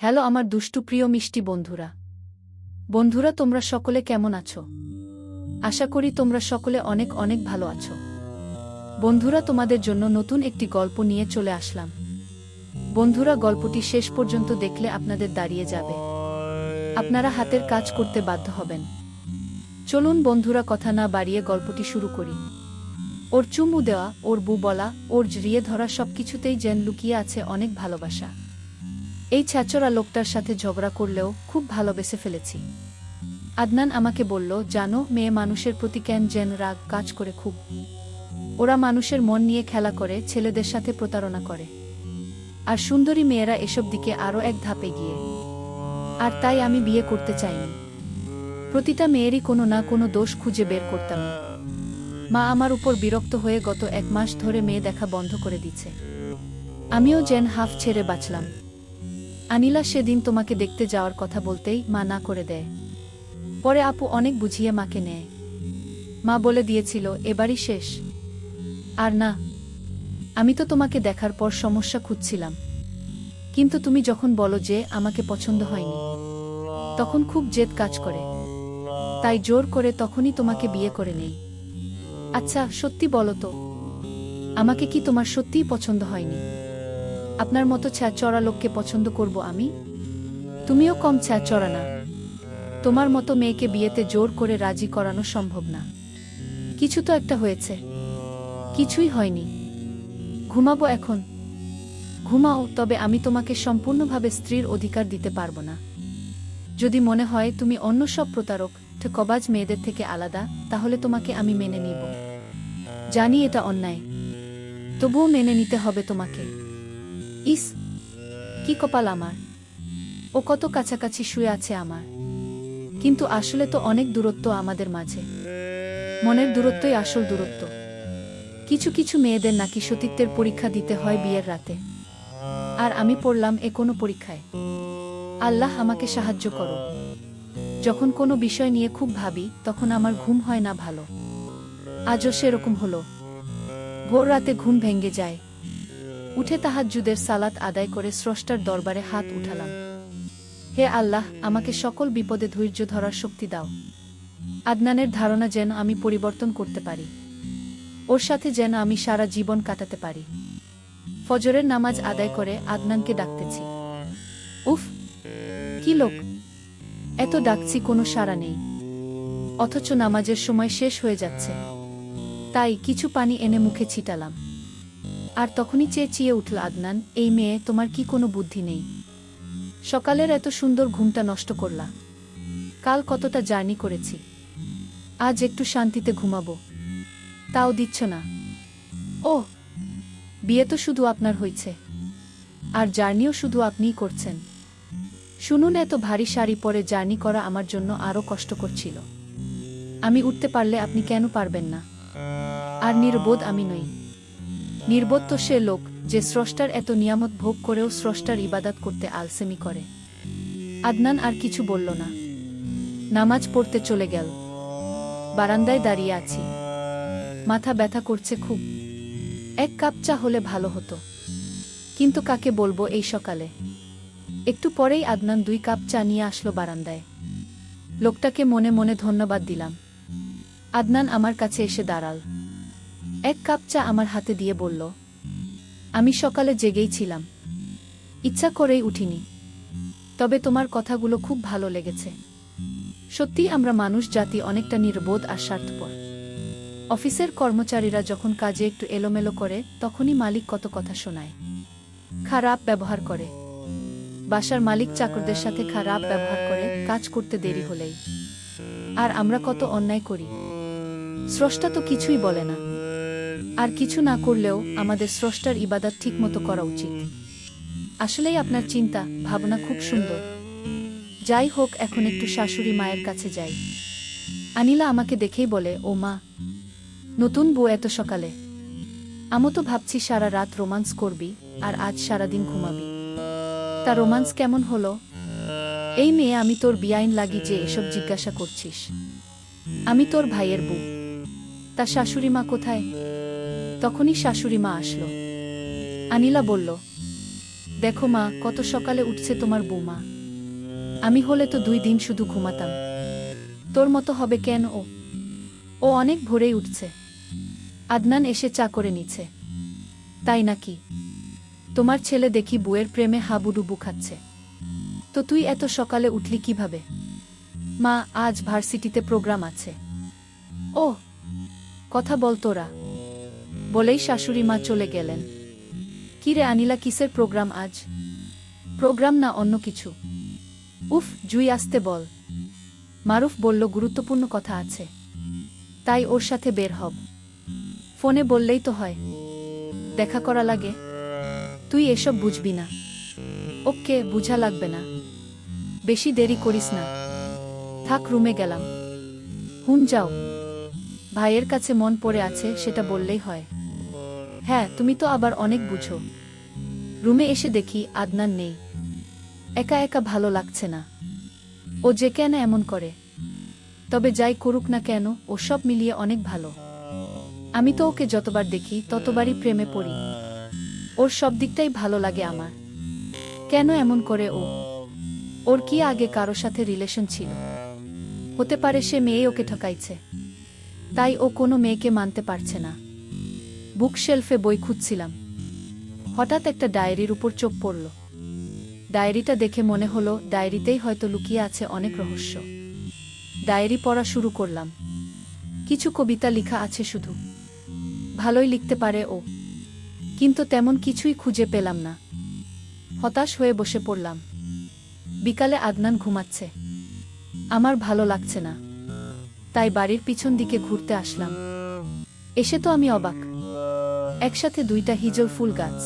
Hello আমার দুষ্টু প্রিয় মিষ্টি বন্ধুরা। বন্ধুরা তোমরা সকলে কেমন আছো? আশা করি তোমরা সকলে অনেক অনেক ভালো আছো। বন্ধুরা তোমাদের জন্য নতুন একটি গল্প নিয়ে চলে আসলাম। বন্ধুরা গল্পটি শেষ পর্যন্ত দেখলে আপনাদের দাঁড়িয়ে যাবে, আপনারা হাতের কাজ করতে বাধ্য হবেন। চলুন বন্ধুরা কথা না বাড়িয়ে গল্পটি শুরু করি। ওর চুমু দেওয়া, ওর বু বলা, ওর জড়িয়ে ধরা সবকিছুতেই যেন লুকিয়ে আছে অনেক ভালোবাসা। এই ছ্যাচরা লোকটার সাথে ঝগড়া করলেও খুব ভালোবেসে ফেলেছি। আদনান আমাকে বলল, জানো মেয়ে মানুষের প্রতি কেন যেন রাগ কাজ করে খুব। ওরা মানুষের মন নিয়ে খেলা করে, ছেলেদের সাথে প্রতারণা করে। আর সুন্দরী মেয়েরা এসব দিকে আরও এক ধাপে গিয়ে। আর তাই আমি বিয়ে করতে চাইনি। প্রতিটা মেয়েরই কোনো না কোনো দোষ খুঁজে বের করতাম। মা আমার উপর বিরক্ত হয়ে গত 1 মাস ধরে মেয়ে দেখা বন্ধ করে দিচ্ছে। আমিও যেন হাফ ছেড়ে বাঁচলাম। আনিলা সেদিন তোমাকে দেখতে যাওয়ার কথা বলতেই মা না করে দেয়। পরে আপু অনেক বুঝিয়ে মাকে নেয়। মা বলে দিয়েছিল এবারই শেষ। আর না, আমি তো তোমাকে দেখার পর সমস্যা খুঁজছিলাম। কিন্তু তুমি যখন বলো যে আমাকে পছন্দ হয়নি, তখন খুব জেদ কাজ করে। তাই জোর করে তখনই তোমাকে বিয়ে করে নেই। আচ্ছা সত্যি বলো তো, আমাকে কি তোমার সত্যিই পছন্দ হয়নি? আপনার মতো ছ্যাচরা লোককে পছন্দ করব আমি? তুমিও কম ছ্যাচরা না। তোমার মতো মেয়েকে বিয়েতে জোর করে রাজি করানো সম্ভব না। কিছু তো একটা হয়েছে। কিছুই হয়নি। ঘুমাবো এখন? ঘুমাও, তবে আমি তোমাকে সম্পূর্ণভাবে স্ত্রীর অধিকার দিতে পারবো না। যদি মনে হয় তুমি অন্য সব প্রতারক ঠকবাজ মেয়েদের থেকে আলাদা, তাহলে তোমাকে আমি মেনে নিব। জানি এটা অন্যায়, তবুও মেনে নিতে হবে তোমাকে। ইস, কি কপাল আমার! ও কত কাছাকাছি শুয়ে আছে আমার। কিন্তু আসলে তো অনেক দূরত্ব আমাদের মাঝে। মনের দূরত্বই আসল দূরত্ব। কিছু কিছু মেয়েদের নাকি সতীত্বের পরীক্ষা দিতে হয় বিয়ের রাতে। আর আমি পড়লাম এ কোনো পরীক্ষায়? আল্লাহ আমাকে সাহায্য করো। যখন কোনো বিষয় নিয়ে খুব ভাবি, তখন আমার ঘুম হয় না ভালো। আজও সেরকম হলো। ভোর রাতে ঘুম ভেঙে যায়। উঠে তাহাজ্জুদের সালাত আদায় করে স্রষ্টার দরবারে হাত উঠালাম। হে আল্লাহ, আমাকে সকল বিপদে ধৈর্য ধরার শক্তি দাও। আদনানের ধারণা যেন আমি পরিবর্তন করতে পারি। ওর সাথে যেন আমি সারা জীবন কাটাতে পারি। ফজরের নামাজ আদায় করে আদনানকে ডাকতেছি। উফ, কি লোক! এত ডাকছি কোনো সাড়া নেই। অথচ নামাজের সময় শেষ হয়ে যাচ্ছে। তাই কিছু পানি এনে মুখে ছিটালাম। আর তখনই চেঁচিয়ে উঠল আদনান, এই মেয়ে, তোমার কি কোনো বুদ্ধি নেই? সকালের এত সুন্দর ঘুমটা নষ্ট করলা। কাল কতটা জার্নি করেছি, আজ একটু শান্তিতে ঘুমাবো, তাও দিচ্ছ না। ও, বিয়ে তো শুধু আপনার হয়েছে, আর জার্নিও শুধু আপনিই করছেন। শুনুন, এত ভারী শাড়ি পরে জার্নি করা আমার জন্য আরও কষ্টকর ছিল। আমি উঠতে পারলে আপনি কেন পারবেন না? আর নির্বোধ আমি নই। নির্বোধ তো সে লোক যে স্রষ্টার এত নিয়ামত ভোগ করেও স্রষ্টার ইবাদত করতে আলসেমি করে। আদনান আর কিছু বলল না। নামাজ পড়তে চলে গেল। বারান্দায় দাঁড়িয়ে আছি। মাথা ব্যথা করছে খুব। 1 কাপ চা হলে ভালো হতো, কিন্তু কাকে বলবো এই সকালে। একটু পরেই আদনান 2 কাপ চা নিয়ে আসলো বারান্দায়। লোকটাকে মনে মনে ধন্যবাদ দিলাম। আদনান আমার কাছে এসে দাঁড়াল। 1 কাপ চা আমার হাতে দিয়ে বলল, আমি সকালে জেগেই ছিলাম, ইচ্ছা করেই উঠিনি। তবে তোমার কথাগুলো খুব ভালো লেগেছে। সত্যি আমরা মানুষ জাতি অনেকটা নির্বোধ আর স্বার্থপর। অফিসের কর্মচারীরা যখন কাজে একটু এলোমেলো করে, তখনই মালিক কত কথা শোনায়, খারাপ ব্যবহার করে। বাসার মালিক চাকরদের সাথে খারাপ ব্যবহার করে কাজ করতে দেরি হলেই। আর আমরা কত অন্যায় করি। স্রষ্টা তো কিছুই বলে না। আর কিছু না করলেও আমাদের স্রষ্টার ইবাদত ঠিকমতো করা উচিত। আসলেই আপনার চিন্তা ভাবনা খুব সুন্দর। যাই হোক, এখন একটু শাশুড়ি মায়ের কাছে যাই। আনিলা আমাকে দেখেই বলে, ও মা, নতুন বউ এত সকালে? আমি তো ভাবছি সারা রাত রোমান্স করবি, আর আজ সারাদিন ঘুমাবি। তা রোমান্স কেমন হলো? এই মেয়ে, আমি তোর বিয়াইন লাগি যে এসব জিজ্ঞাসা করছিস? আমি তোর ভাইয়ের বউ। তা শাশুড়ি মা কোথায়? তখনই শাশুড়ি মা আসলো। আনিলা বলল, দেখো মা, কত সকালে উঠছে তোমার বৌমা। আমি হলে তো 2 দিন শুধু ঘুমাতাম। তোর মতো হবে কেন ও? ও অনেক ভোরেই উঠছে। আদনান এসে চা করে নিচ্ছে। তাই নাকি? তোমার ছেলে দেখি বউয়ের প্রেমে হাবুডুবু খাচ্ছে। তো তুই এত সকালে উঠলি কিভাবে? মা, আজ ভার্সিটিতে প্রোগ্রাম আছে। ও, কথা বল তোরা। বলেই শাশুড়ি মা চলে গেলেন। কি রে আনিলা, কিসের প্রোগ্রাম আজ? প্রোগ্রাম না অন্য কিছু? উফ, জুই আসতে বল। মারুফ বলল গুরুত্বপূর্ণ কথা আছে, তাই ওর সাথে বের হব। ফোনে বললেই তো হয়, দেখা করা লাগে। তুই এসব বুঝবি না। ওকে, বুঝা লাগবে না। বেশি দেরি করিস না। থাক, রুমে গেলাম। হুন, যাও। ভাইয়ের কাছে মন পড়ে আছে, সেটা বললেই হয়। হ্যাঁ, তুমি তো আবার অনেক বুঝো। রুমে এসে দেখি আদনান নেই। একা একা ভালো লাগছে না। ও যে কেন এমন করে? তবে যাই করুক না কেন, ও সব মিলিয়ে অনেক ভালো। আমি তো ওকে যতবার দেখি ততবারই প্রেমে পড়ি। ওর সব দিকটাই ভালো লাগে আমার। কেন এমন করে ও? ওর কি আগে কারো সাথে রিলেশন ছিল? হতে পারে সে মেয়ে ওকে ঠকাইছে, তাই ও কোনো মেয়েকে মানতে পারছে না। বুক শেলফে বই খুঁজছিলাম, হঠাৎ একটা ডায়েরির উপর চোখ পড়ল। ডায়েরিটা দেখে মনে হলো ডায়েরিতেই হয়তো লুকিয়ে আছে অনেক রহস্য। ডায়েরি পড়া শুরু করলাম। কিছু কবিতা লেখা আছে শুধু। ভালোই লিখতে পারে ও, কিন্তু তেমন কিছুই খুঁজে পেলাম না। হতাশ হয়ে বসে পড়লাম। বিকালে আদনান ঘুমাচ্ছে। আমার ভালো লাগছে না, তাই বাড়ির পিছন দিকে ঘুরতে আসলাম। এসে তো আমি অবাক। একসাথে 2টা হিজল ফুল গাছ।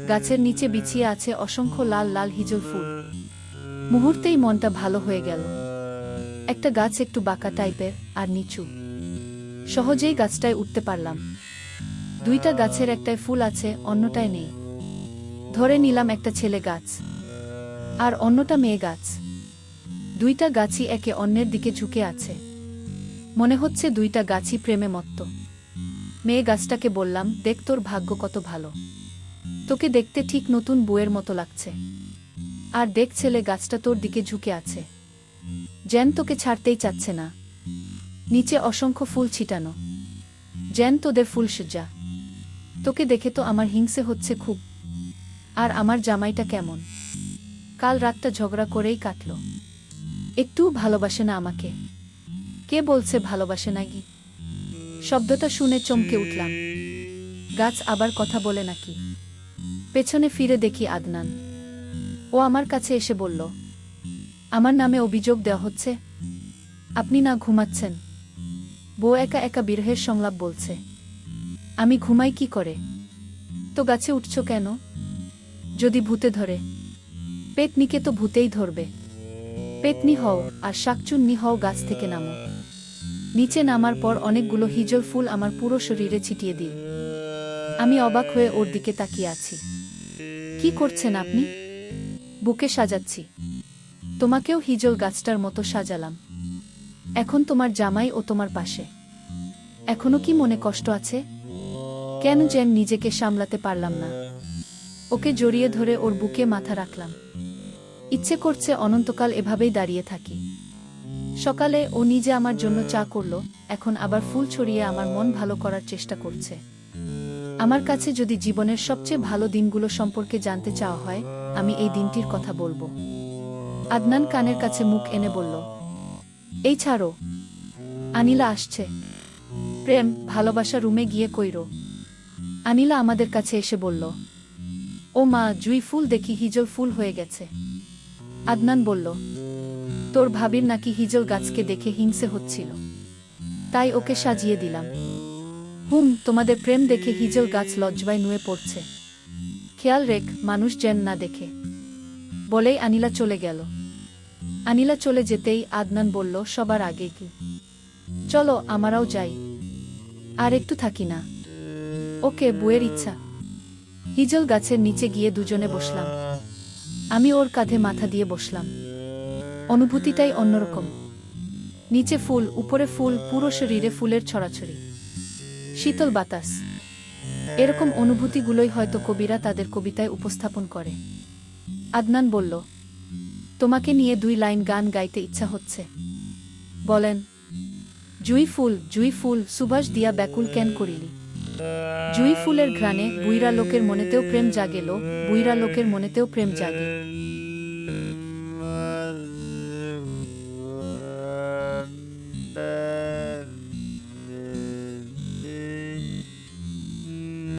গাছের নিচে বিছিয়ে আছে অসংখ্য লাল লাল হিজল ফুল। মুহূর্তেই মনটা ভালো হয়ে গেল। একটা গাছ একটু বাঁকা টাইপের আর নিচু। সহজেই গাছটায় উঠতে পারলাম। 2টা গাছের একটায় ফুল আছে, অন্যটায় নেই। ধরে নিলাম একটা ছেলে গাছ, আর অন্যটা মেয়ে গাছ। 2টা গাছই একে অন্যের দিকে ঝুঁকে আছে। মনে হচ্ছে 2টা গাছই প্রেমে মত্ত। মেয়ে গাছটাকে বললাম, দেখ, তোর ভাগ্য কত ভালো। তোকে দেখতে ঠিক নতুন বউয়ের মতো লাগছে। আর দেখ, ছেলে গাছটা তোর দিকে ঝুঁকে আছে, যেন তোকে ছাড়তেই চাচ্ছে না। নিচে অসংখ্য ফুল ছিটানো, যেন তোদের ফুলসজ্জা। তোকে দেখে তো আমার হিংসে হচ্ছে খুব। আর আমার জামাইটা কেমন? কাল রাতটা ঝগড়া করেই কাটল। একটুও ভালোবাসে না আমাকে। কে বলছে ভালোবাসে না? গি শব্দটা শুনে চমকে উঠলাম। গাছ আবার কথা বলে নাকি? পেছনে ফিরে দেখি আদনান। ও আমার কাছে এসে বলল, আমার নামে অভিযোগ দেওয়া হচ্ছে। আপনি না ঘুমাচ্ছেন? বউ একা একা বিরহের সংলাপ বলছে। আমি ঘুমাই কি করে? তো গাছে উঠছ কেন? যদি ভূতে ধরে? পেতনিকে তো ভূতেই ধরবে। পেতনি হও আর শাকচুন্নি হও, গাছ থেকে নামো। নিচে নামার পর অনেকগুলো হিজল ফুল আমার পুরো শরীরে ছিটিয়ে দিল। আমি অবাক হয়ে ওর দিকে তাকিয়ে আছি। কি করছেন আপনি? বুকে সাজাচ্ছি। তোমাকেও হিজল গাছটার মতো সাজালাম। এখন তোমার জামাই ও তোমার পাশে। এখনো কি মনে কষ্ট আছে? কেন যেন নিজেকে সামলাতে পারলাম না। ওকে জড়িয়ে ধরে ওর বুকে মাথা রাখলাম। ইচ্ছে করছে অনন্তকাল এভাবেই দাঁড়িয়ে থাকি। সকালে ও নিজে আমার জন্য চা করল, এখন আবার ফুল ছড়িয়ে আমার মন ভালো করার চেষ্টা করছে। আমার কাছে যদি জীবনের সবচেয়ে ভালো দিনগুলো সম্পর্কে জানতে চাওয়া হয়, আমি এই দিনটির কথা বলবো। আদনান কানের কাছে মুখ এনে বলল, এই ছাড়ো, আনিলা আসছে। প্রেম ভালোবাসা রুমে গিয়ে কইরো। আনিলা আমাদের কাছে এসে বলল, ও মা, জুই ফুল দেখি হিজল ফুল হয়ে গেছে। আদনান বলল, তোর ভাবির নাকি হিজল গাছকে দেখে হিংসে হচ্ছিল, তাই ওকে সাজিয়ে দিলাম। তোমাদের প্রেম দেখে হিজল গাছ লজ্জায় নুয়ে পড়ছে। খেয়াল রেখ, মানুষ যেন না দেখে। বলেই আনিলা চলে গেল। আনিলা চলে যেতেই আদনান বলল, সবার আগে কি? চলো আমরাও যাই। আর একটু থাকি না? ওকে, বউয়ের ইচ্ছা। হিজল গাছের নিচে গিয়ে দুজনে বসলাম। আমি ওর কাঁধে মাথা দিয়ে বসলাম। অনুভূতিটাই অন্যরকম। নিচে ফুল, উপরে ফুল, পুরো শরীরে ফুলের ছড়াছড়ি। শীতল বাতাস, এরকম অনুভূতিগুলোই হয়তো কবিরা তাদের কবিতায় উপস্থাপন করে। আদনান বলল, তোমাকে নিয়ে 2 লাইন গান গাইতে ইচ্ছা হচ্ছে। বলেন, জুই ফুল সুবাস দিয়া ব্যাকুল কেন করিলি। জুই ফুলের ঘ্রাণে বুইরা লোকের মনেতেও প্রেম জাগেলো, বুইরা লোকের মনেতেও প্রেম জাগে।